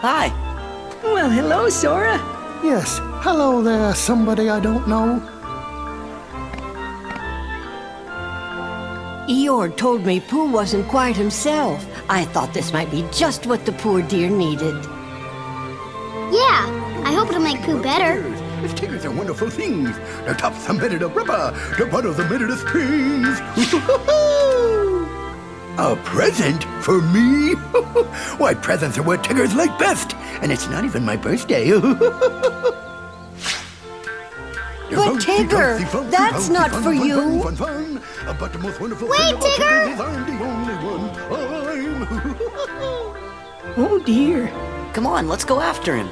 Hi. Well, hello, Sora. Yes, hello there, somebody I don't know. Eeyore told me Pooh wasn't quite himself. I thought this might be just what the poor dear needed. Yeah, I hope it'll make Pooh better. Tigers are wonderful things. The tops are made of the rubber, the bottoms are made of the springs. A present for me? Why, presents are what Tigers like best, and it's not even my birthday. But Tigger, that's not for you. Wait, Tigger! Oh dear. Come on, let's go after him.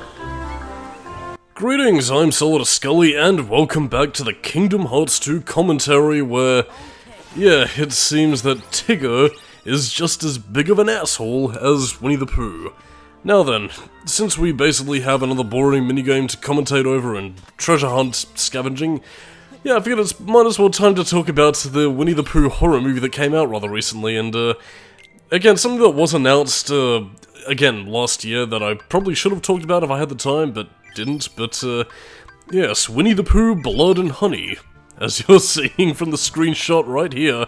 Greetings, I'm Solidus-Skully, and welcome back to the Kingdom Hearts 2 commentary where, yeah, it seems that Tigger is just as big of an asshole as Winnie the Pooh. Now then, since we basically have another boring minigame to commentate over and treasure hunt scavenging, yeah, I figured it's might as well time to talk about the Winnie the Pooh horror movie that came out rather recently, and again, something that was announced, again, last year that I probably should have talked about if I had the time, but didn't, but yes, Winnie the Pooh Blood and Honey, as you're seeing from the screenshot right here.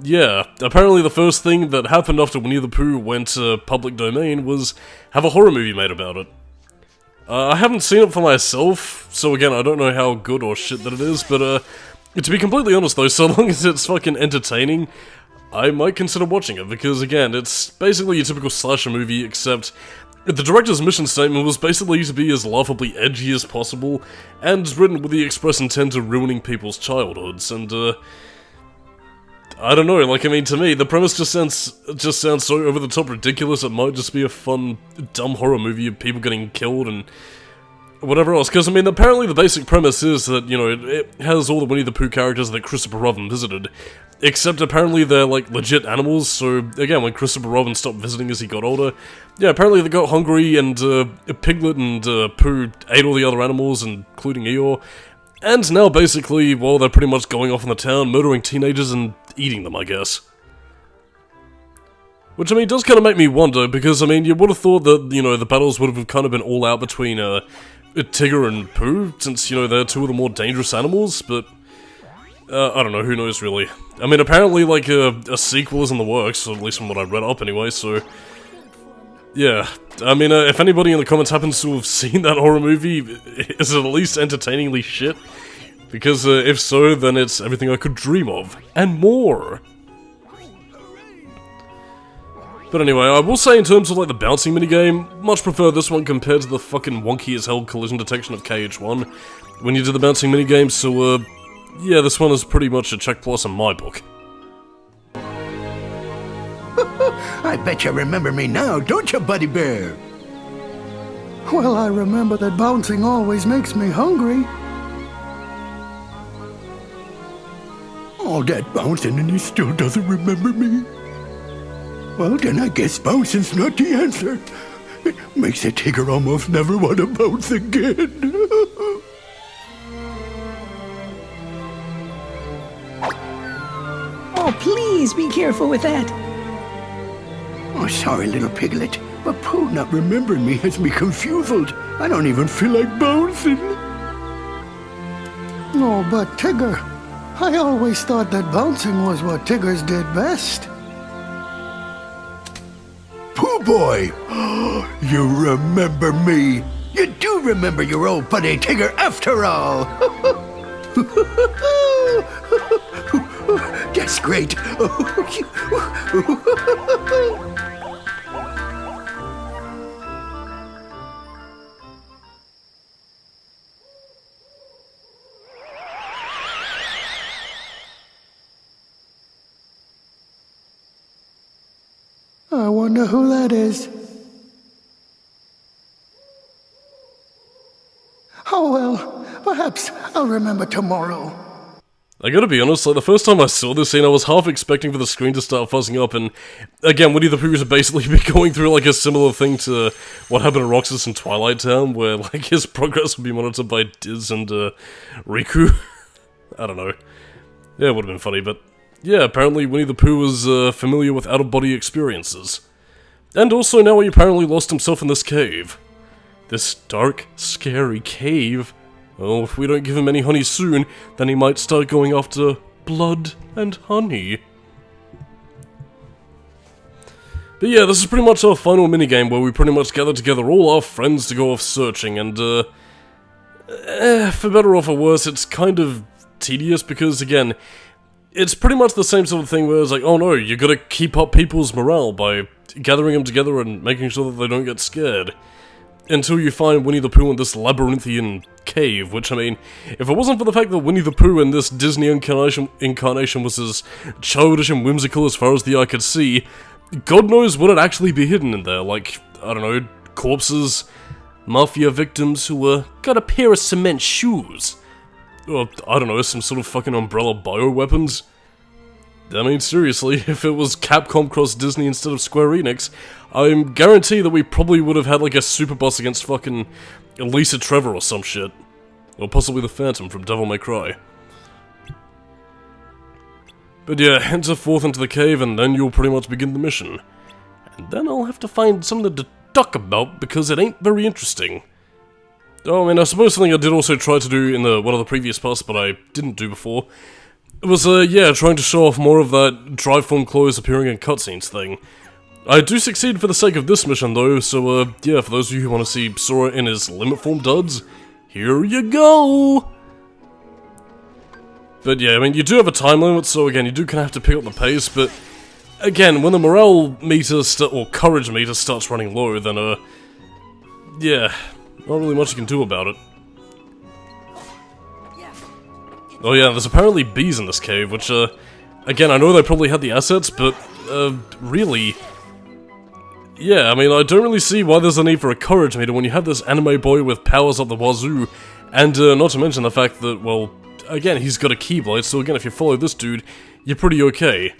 Yeah, apparently the first thing that happened after Winnie the Pooh went public domain was have a horror movie made about it. I haven't seen it for myself, so again, I don't know how good or shit that it is, but to be completely honest though, so long as it's fucking entertaining, I might consider watching it, because again, it's basically a typical slasher movie, except the director's mission statement was basically to be as laughably edgy as possible, and written with the express intent of ruining people's childhoods, and I don't know, like, I mean, to me, the premise just sounds so over-the-top ridiculous, it might just be a fun, dumb horror movie of people getting killed and whatever else, because, I mean, apparently the basic premise is that, you know, it has all the Winnie the Pooh characters that Christopher Robin visited, except apparently they're, like, legit animals, so, again, when Christopher Robin stopped visiting as he got older, yeah, apparently they got hungry, and Piglet and Pooh ate all the other animals, including Eeyore, and now, basically, well, they're pretty much going off in the town, murdering teenagers and eating them, I guess. Which, I mean, does kind of make me wonder, because, I mean, you would have thought that, you know, the battles would have kind of been all out between, Tigger and Pooh, since, you know, they're two of the more dangerous animals, but I don't know, who knows, really. I mean, apparently, like, a sequel is in the works, or at least from what I read up anyway, so yeah. I mean, if anybody in the comments happens to have seen that horror movie, is it at least entertainingly shit? Because if so, then it's everything I could dream of, and more! But anyway, I will say in terms of like the bouncing minigame, much prefer this one compared to the fucking wonky as hell collision detection of KH1 when you did the bouncing minigame, so yeah, this one is pretty much a check plus in my book. I bet you remember me now, don't you, Buddy Bear? Well, I remember that bouncing always makes me hungry. All that bouncing and he still doesn't remember me? Well, then I guess bouncing's not the answer. It makes a Tigger almost never want to bounce again. Oh, please be careful with that. Oh, sorry, little piglet, but Pooh not remembering me has me confused. I don't even feel like bouncing. No, but Tigger, I always thought that bouncing was what Tiggers did best. Pooh boy, you remember me. You do remember your old buddy Tigger after all. That's great. I wonder who that is. Oh well, perhaps I'll remember tomorrow. I gotta be honest, like, the first time I saw this scene, I was half expecting for the screen to start fuzzing up, and again, Winnie the Pooh is basically be going through, like, a similar thing to what happened to Roxas in Twilight Town, where, like, his progress would be monitored by Diz and, Riku. I don't know. Yeah, it would've been funny, but yeah, apparently Winnie the Pooh was, familiar with out-of-body experiences. And also now he apparently lost himself in this cave. This dark, scary cave. Oh, if we don't give him any honey soon, then he might start going after blood and honey. But yeah, this is pretty much our final minigame where we pretty much gather together all our friends to go off searching, and for better or for worse, it's kind of tedious because, again, it's pretty much the same sort of thing where it's like, oh no, you gotta keep up people's morale by gathering them together and making sure that they don't get scared. Until you find Winnie the Pooh in this labyrinthian cave, which, I mean, if it wasn't for the fact that Winnie the Pooh in this Disney incarnation was as childish and whimsical as far as the eye could see, God knows what would actually be hidden in there, like, I don't know, corpses, mafia victims who got a pair of cement shoes. Or, I don't know, some sort of fucking umbrella bioweapons. I mean, seriously, if it was Capcom cross Disney instead of Square Enix, I'm guaranteed that we probably would have had like a super boss against fucking Lisa Trevor or some shit. Or possibly the Phantom from Devil May Cry. But yeah, enter forth into the cave and then you'll pretty much begin the mission. And then I'll have to find something to talk about because it ain't very interesting. Oh, I mean, I suppose something I did also try to do in one of the previous parts, but I didn't do before. It was, yeah, trying to show off more of that dry form clothes appearing in cutscenes thing. I do succeed for the sake of this mission, though, so, yeah, for those of you who want to see Sora in his limit form duds, here you go! But yeah, I mean, you do have a time limit, so again, you do kind of have to pick up the pace, but again, when the morale meter, or courage meter starts running low, then, yeah, not really much you can do about it. Oh yeah, there's apparently bees in this cave, which, again, I know they probably had the assets, but, really... Yeah, I mean, I don't really see why there's a need for a courage meter when you have this anime boy with powers up the wazoo, and, not to mention the fact that, well, again, he's got a Keyblade, so again, if you follow this dude, you're pretty okay.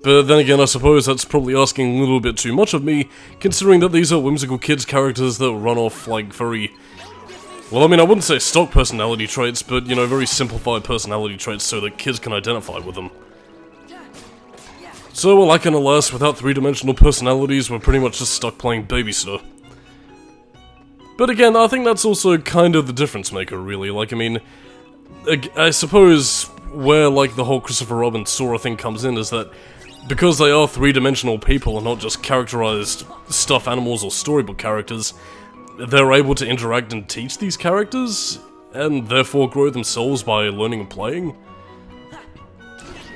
But then again, I suppose that's probably asking a little bit too much of me, considering that these are whimsical kids characters that run off, like, very... Well, I mean, I wouldn't say stock personality traits, but, you know, very simplified personality traits so that kids can identify with them. So, like and alas, without three-dimensional personalities, we're pretty much just stuck playing babysitter. But again, I think that's also kind of the difference maker, really. Like, I mean, I suppose where, like, the whole Christopher Robin Sora thing comes in is that because they are three-dimensional people and not just characterized stuffed animals or storybook characters, they're able to interact and teach these characters, and therefore grow themselves by learning and playing.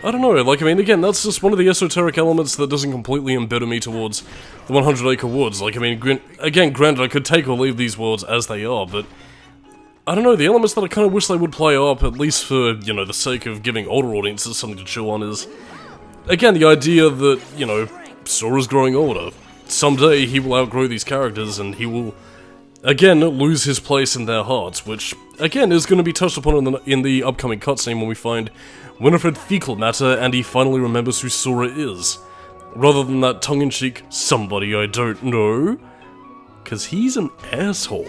I don't know, like, I mean, again, that's just one of the esoteric elements that doesn't completely embitter me towards the 100 Acre Woods. Like, I mean, again, granted, I could take or leave these worlds as they are, but I don't know, the elements that I kind of wish they would play up, at least for, you know, the sake of giving older audiences something to chew on, is, again, the idea that, you know, Sora's growing older. Someday he will outgrow these characters, and he will, again, lose his place in their hearts, which, again, is going to be touched upon in the upcoming cutscene when we find Winifred Fecal Matter and he finally remembers who Sora is. Rather than that tongue-in-cheek, somebody I don't know. Because he's an asshole.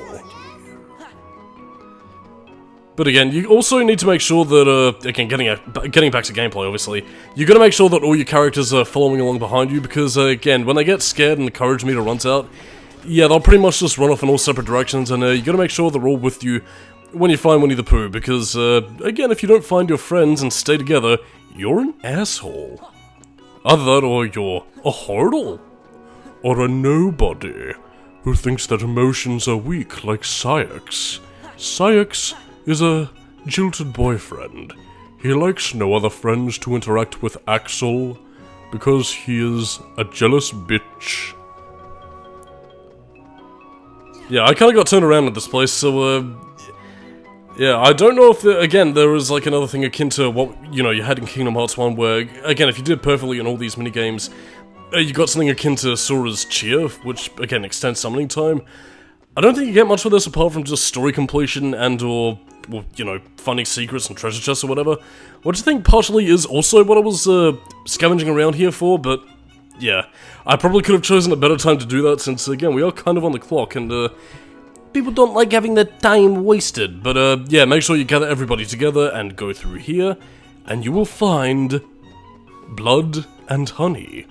But again, you also need to make sure that, again, getting back to gameplay, obviously, you gotta make sure that all your characters are following along behind you, because, again, when they get scared and the courage meter runs out, yeah, they'll pretty much just run off in all separate directions, and you gotta make sure they're all with you when you find Winnie the Pooh, because, again, if you don't find your friends and stay together, you're an asshole. Either that, or you're a hurdle. Or a nobody, who thinks that emotions are weak like Scythe. Scythe is a jilted boyfriend. He likes no other friends to interact with Axel, because he is a jealous bitch. Yeah, I kinda got turned around at this place, so, yeah, I don't know if, again, there is, like, another thing akin to what, you know, you had in Kingdom Hearts 1, where, again, if you did perfectly in all these minigames, you got something akin to Sora's Cheer, which, again, extends summoning time. I don't think you get much of this apart from just story completion and, or, well, you know, finding secrets and treasure chests or whatever, which I think partially is also what I was, scavenging around here for, but, yeah, I probably could have chosen a better time to do that, since, again, we are kind of on the clock, and, people don't like having their time wasted, but, yeah, make sure you gather everybody together and go through here, and you will find blood and honey.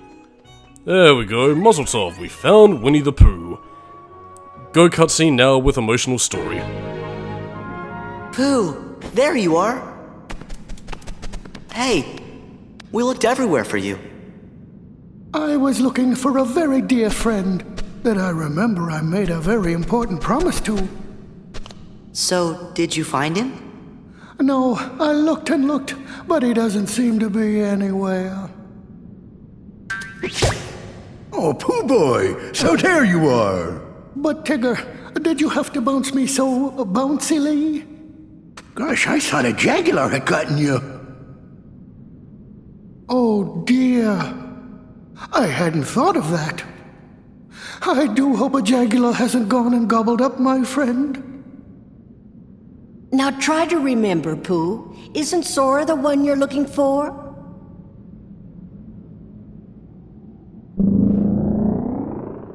There we go, Mazel Tov, we found Winnie the Pooh. Go cutscene now with emotional story. Pooh, there you are. Hey, we looked everywhere for you. I was looking for a very dear friend that I remember I made a very important promise to. So, did you find him? No, I looked and looked, but he doesn't seem to be anywhere. Oh, Pooh Boy, so there you are. But Tigger, did you have to bounce me so bouncily? Gosh, I thought a jaguar had gotten you. Oh dear, I hadn't thought of that. I do hope a jaguar hasn't gone and gobbled up my friend. Now try to remember, Pooh. Isn't Sora the one you're looking for?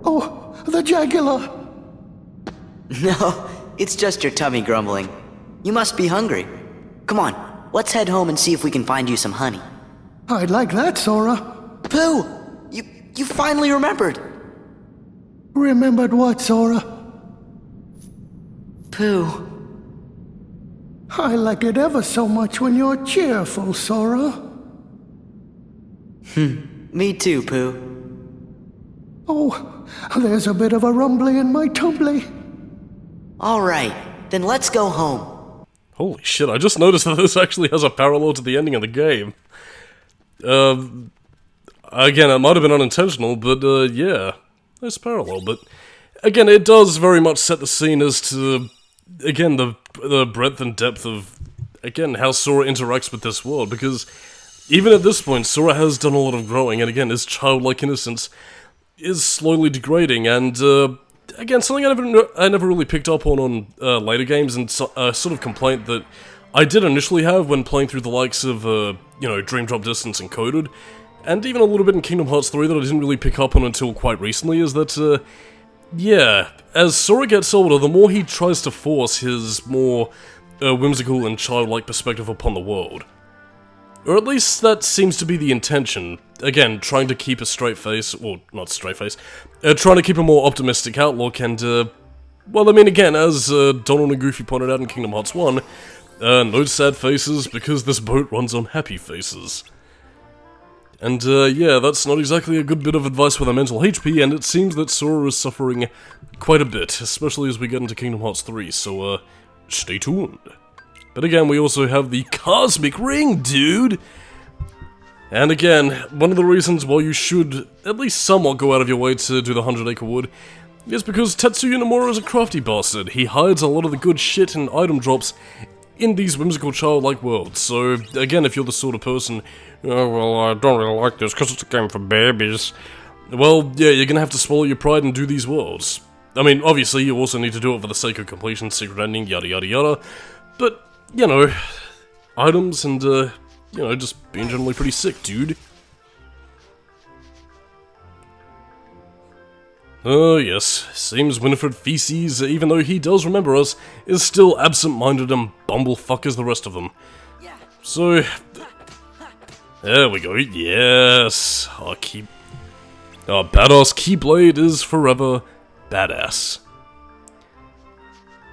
Oh, the jaguar. No, it's just your tummy grumbling. You must be hungry. Come on, let's head home and see if we can find you some honey. I'd like that, Sora. Pooh, you finally remembered. Remembered what, Sora? Pooh. I like it ever so much when you're cheerful, Sora. Me too, Pooh. Oh, there's a bit of a rumbly in my tumbly. All right, then let's go home. Holy shit, I just noticed that this actually has a parallel to the ending of the game. Again, it might have been unintentional, but yeah, there's parallel, but again, it does very much set the scene as to, again, the breadth and depth of, again, how Sora interacts with this world, because even at this point, Sora has done a lot of growing, and again, his childlike innocence is slowly degrading, and again, something I never really picked up on later games, and a sort of complaint that I did initially have when playing through the likes of, you know, Dream Drop Distance and Coded, and even a little bit in Kingdom Hearts 3 that I didn't really pick up on until quite recently, is that, yeah, as Sora gets older, the more he tries to force his more whimsical and childlike perspective upon the world. Or at least that seems to be the intention. Again, trying to keep a straight face, or not straight face, trying to keep a more optimistic outlook, and, well, I mean, again, as Donald and Goofy pointed out in Kingdom Hearts 1, no sad faces, because this boat runs on happy faces. And, yeah, that's not exactly a good bit of advice with a mental HP, and it seems that Sora is suffering quite a bit, especially as we get into Kingdom Hearts 3, so, stay tuned. But again, we also have the Cosmic Ring, dude! And again, one of the reasons why you should at least somewhat go out of your way to do the 100 Acre Wood is because Tetsuya Nomura is a crafty bastard. He hides a lot of the good shit and item drops in these whimsical childlike worlds. So, again, if you're the sort of person, oh, well, I don't really like this because it's a game for babies, well, yeah, you're gonna have to swallow your pride and do these worlds. I mean, obviously, you also need to do it for the sake of completion, secret ending, yada yada yada, but, you know, items and, you know, just being generally pretty sick, dude. Oh yes, seems Winifred Feces, even though he does remember us, is still absent-minded and bumblefuck as the rest of them. So, there we go, yes, our badass Keyblade is forever badass.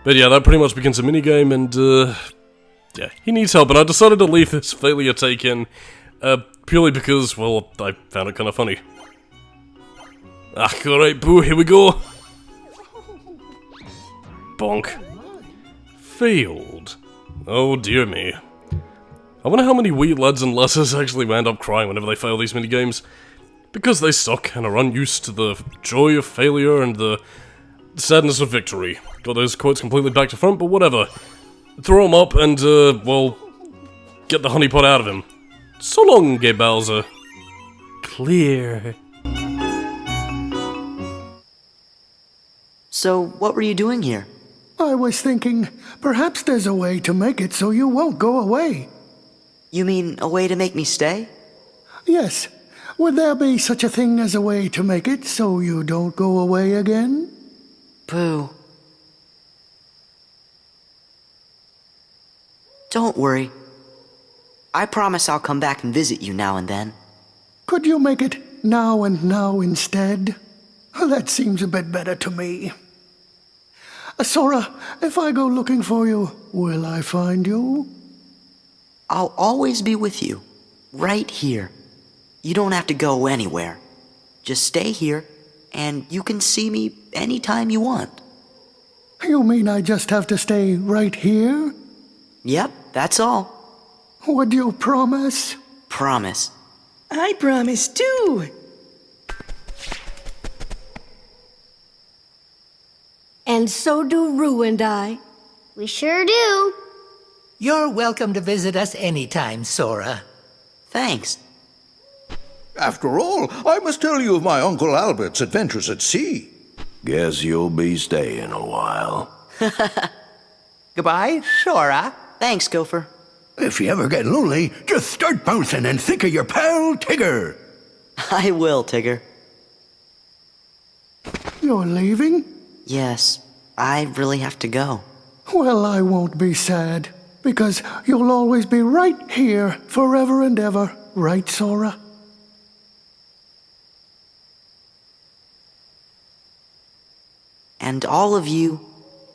But yeah, that pretty much begins a minigame, and yeah, he needs help, and I decided to leave this failure take in, purely because, well, I found it kind of funny. Ah, alright, Pooh, here we go! Bonk. Failed. Oh dear me. I wonder how many wee lads and lasses actually end up crying whenever they fail these minigames. Because they suck and are unused to the joy of failure and the sadness of victory. Got those quotes completely back to front, but whatever. Throw him up and, well, get the honeypot out of him. So long, Gay Bowser. Clear. So, what were you doing here? I was thinking, perhaps there's a way to make it so you won't go away. You mean a way to make me stay? Yes. Would there be such a thing as a way to make it so you don't go away again? Pooh. Don't worry. I promise I'll come back and visit you now and then. Could you make it now and now instead? That seems a bit better to me. Sora, if I go looking for you, will I find you? I'll always be with you, right here. You don't have to go anywhere. Just stay here, and you can see me anytime you want. You mean I just have to stay right here? Yep, that's all. Would you promise? Promise. I promise too. And so do Rue and I. We sure do. You're welcome to visit us anytime, Sora. Thanks. After all, I must tell you of my Uncle Albert's adventures at sea. Guess you'll be staying a while. Goodbye, Sora. Thanks, Gopher. If you ever get lonely, just start bouncing and think of your pal Tigger. I will, Tigger. You're leaving? Yes, I really have to go. Well, I won't be sad, because you'll always be right here forever and ever, right, Sora? And all of you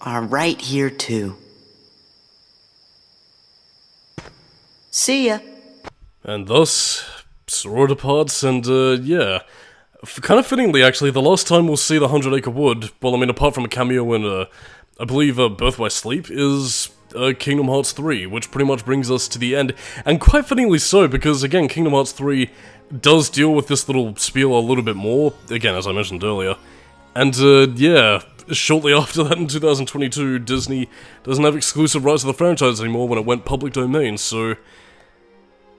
are right here too. See ya. And thus, Sora departs, and yeah. Kind of fittingly, actually, the last time we'll see the 100 Acre Wood, well, I mean, apart from a cameo in, I believe, Birth by Sleep, is Kingdom Hearts 3, which pretty much brings us to the end. And quite fittingly so, because, again, Kingdom Hearts 3 does deal with this little spiel a little bit more, again, as I mentioned earlier. And, yeah, shortly after that in 2022, Disney doesn't have exclusive rights to the franchise anymore when it went public domain, so...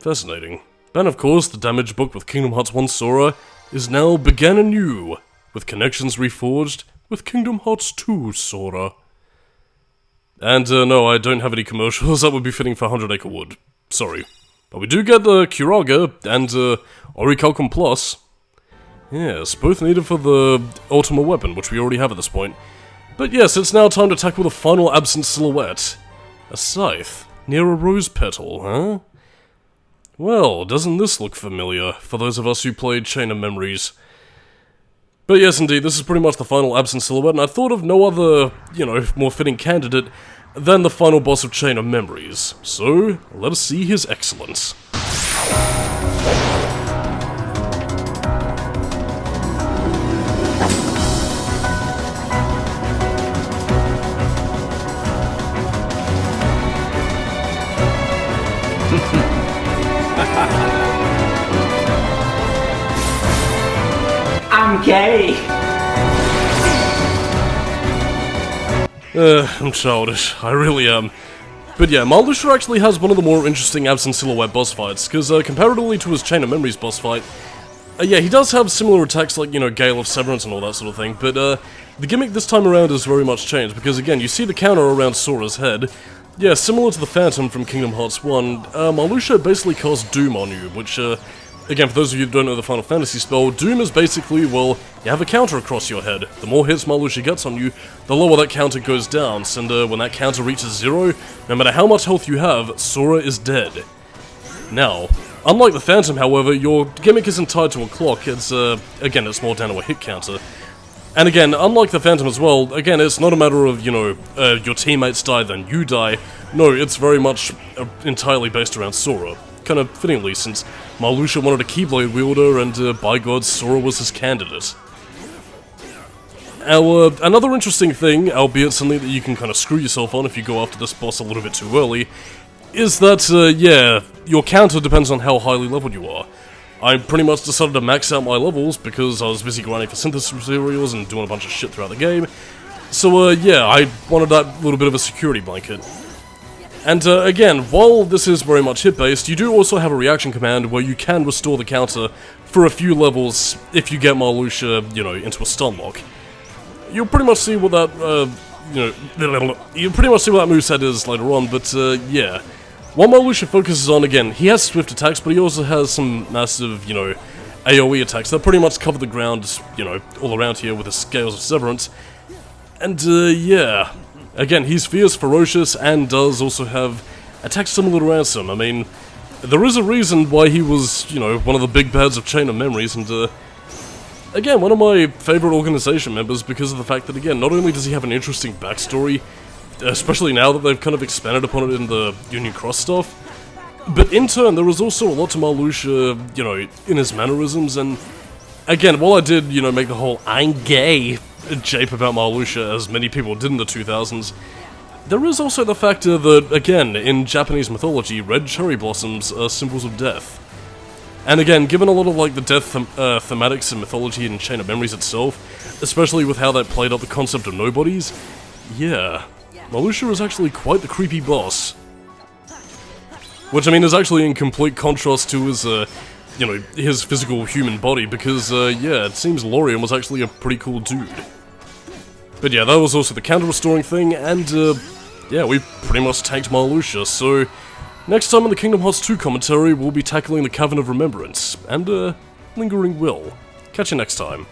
fascinating. And, of course, the damaged book with Kingdom Hearts 1 Sora is now began anew, with connections reforged with Kingdom Hearts 2 Sora. And no, I don't have any commercials that would be fitting for 100 Acre Wood. Sorry. But we do get the Curaga and Orichalcum Plus. Yes, both needed for the Ultima weapon, which we already have at this point. But yes, it's now time to tackle the final absent silhouette. A scythe, near a rose petal, huh? Well, doesn't this look familiar, for those of us who played Chain of Memories? But yes, indeed, this is pretty much the final absent silhouette, and I thought of no other, you know, more fitting candidate than the final boss of Chain of Memories. So, let us see his excellence. I'm gay. I'm childish, I really am. But yeah, Marluxia actually has one of the more interesting absent silhouette boss fights, because comparatively to his Chain of Memories boss fight, yeah, he does have similar attacks like, you know, Gale of Severance and all that sort of thing, but the gimmick this time around is very much changed, because again, you see the counter around Sora's head. Yeah, similar to the Phantom from Kingdom Hearts 1, Marluxia basically casts Doom on you, which, again, for those of you who don't know the Final Fantasy spell, Doom is basically, well, you have a counter across your head. The more hits Marluxia gets on you, the lower that counter goes down, and when that counter reaches 0, no matter how much health you have, Sora is dead. Now, unlike the Phantom, however, your gimmick isn't tied to a clock, it's, again, it's more down to a hit counter. And again, unlike the Phantom as well, again, it's not a matter of, you know, your teammates die, then you die. No, it's very much entirely based around Sora. Kind of fittingly, since Marluxia wanted a Keyblade wielder, and by God, Sora was his candidate. Now, another interesting thing, albeit something that you can kind of screw yourself on if you go after this boss a little bit too early, is that, yeah, your counter depends on how highly leveled you are. I pretty much decided to max out my levels because I was busy grinding for synthesis materials and doing a bunch of shit throughout the game. So, yeah, I wanted that little bit of a security blanket. And, again, while this is very much hit-based, you do also have a reaction command where you can restore the counter for a few levels if you get Marluxia, you know, into a stun lock. You'll pretty much see what that, you'll pretty much see what that moveset is later on, but, yeah. What Marluxia focuses on, again, he has swift attacks, but he also has some massive, you know, AoE attacks that pretty much cover the ground, you know, all around here with his Scales of Severance. And, yeah. Again, he's fierce, ferocious, and does also have attacks similar to Ransom. I mean, there is a reason why he was, you know, one of the big bads of Chain of Memories, and, again, one of my favourite organization members because of the fact that, again, not only does he have an interesting backstory, especially now that they've kind of expanded upon it in the Union Cross stuff, but in turn, there was also a lot to Marluxia, you know, in his mannerisms, and again, while I did, you know, make the whole "I'm gay" jape about Marluxia, as many people did in the 2000s, there is also the factor that, again, in Japanese mythology, red cherry blossoms are symbols of death. And again, given a lot of, like, the death thematics and mythology in Chain of Memories itself, especially with how that played up the concept of nobodies, yeah, Marluxia is actually quite the creepy boss. Which, I mean, is actually in complete contrast to his, you know, his physical human body, because, yeah, it seems Lorien was actually a pretty cool dude. But yeah, that was also the counter-restoring thing, and, yeah, we pretty much tanked Marluxia, so next time on the Kingdom Hearts 2 commentary, we'll be tackling the Cavern of Remembrance, and, Lingering Will. Catch you next time.